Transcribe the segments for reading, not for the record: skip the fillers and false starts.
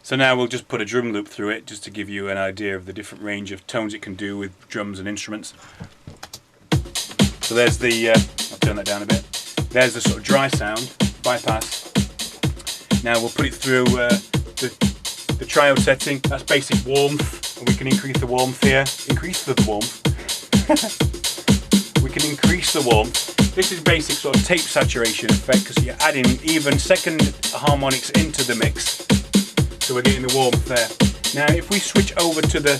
So now we'll just put a drum loop through it just to give you an idea of the different range of tones it can do with drums and instruments. So there's the, I'll turn that down a bit, there's the sort of dry sound, bypass. Now we'll put it through the triode setting, that's basic warmth, and we can increase the warmth here, we can increase the warmth. This is basic sort of tape saturation effect because you're adding even second harmonics into the mix. So we're getting the warmth there. Now if we switch over to the,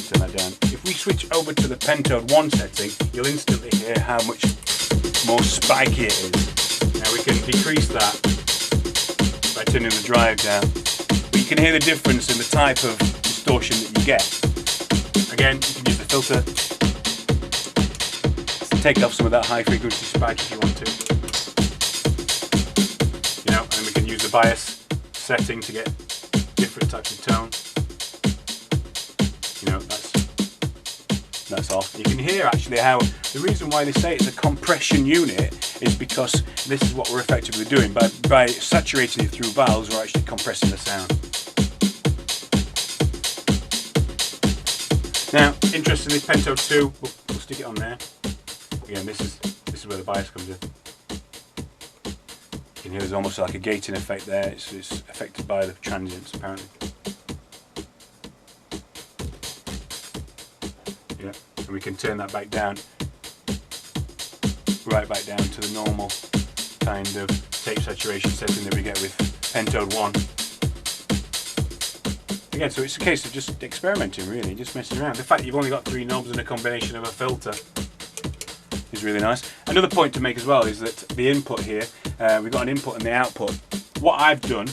turn that down, if we switch over to the pentode 1 setting, you'll instantly hear how much more spiky it is. Now we can decrease that by turning the drive down. But you can hear the difference in the type of distortion that you get. Again, you can use the filter to take off some of that high frequency spike if you want to. You know, and we can use the bias setting to get different types of tone. You know, that's off. You can hear actually how the reason why they say it's a compression unit is because this is what we're effectively doing. By saturating it through valves, we're actually compressing the sound. Now, interestingly, pentode 2, we'll stick it on there. Again, this is where the bias comes in. You can hear there's almost like a gating effect there. It's affected by the transients apparently. Yeah, and we can turn that back down, right back down to the normal kind of tape saturation setting that we get with pentode 1. Again, so it's a case of just experimenting really, just messing around. The fact that you've only got 3 knobs and a combination of a filter is really nice. Another point to make as well is that the input here, we've got an input and the output. What I've done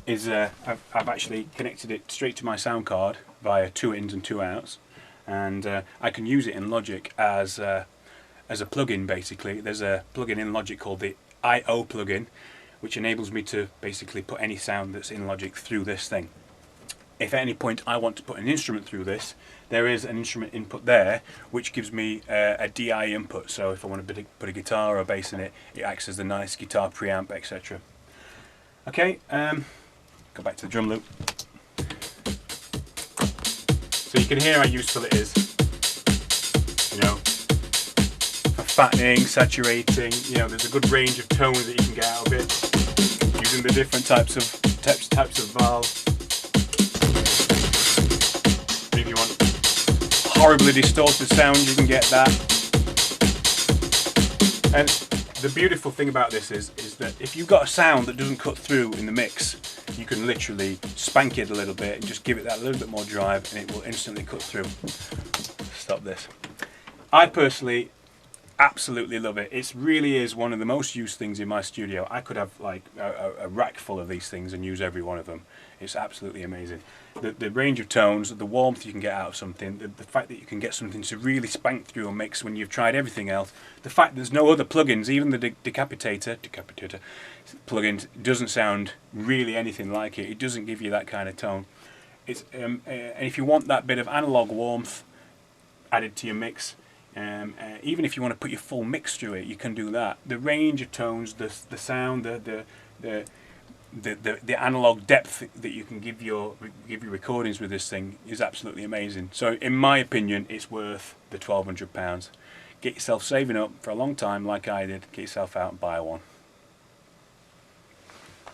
is I've actually connected it straight to my sound card via 2 ins and 2 outs, and I can use it in Logic as a plugin basically. There's a plugin in Logic called the I/O plugin, which enables me to basically put any sound that's in Logic through this thing. If at any point I want to put an instrument through this, there is an instrument input there which gives me a DI input, so if I want to put a guitar or a bass in it, it acts as the nice guitar preamp, etc. Okay, go back to the drum loop. So you can hear how useful it is, you know, for fattening, saturating. You know, there's a good range of tones that you can get out of it using the different types of valves. If you want horribly distorted sound, you can get that. And the beautiful thing about this is that if you've got a sound that doesn't cut through in the mix, you can literally spank it a little bit and just give it that little bit more drive and it will instantly cut through. Stop this. I personally absolutely love it. It really is one of the most used things in my studio. I could have like a rack full of these things and use every one of them. It's absolutely amazing. The range of tones, the warmth you can get out of something, the fact that you can get something to really spank through a mix when you've tried everything else, the fact there's no other plugins, even the decapitator plugin doesn't sound really anything like it. It doesn't give you that kind of tone. It's and if you want that bit of analog warmth added to your mix, even if you want to put your full mix through it, you can do that. The range of tones, the sound, the analog depth that you can give your recordings with this thing is absolutely amazing. So in my opinion, it's worth the £1,200. Get yourself saving up for a long time like I did. Get yourself out and buy one.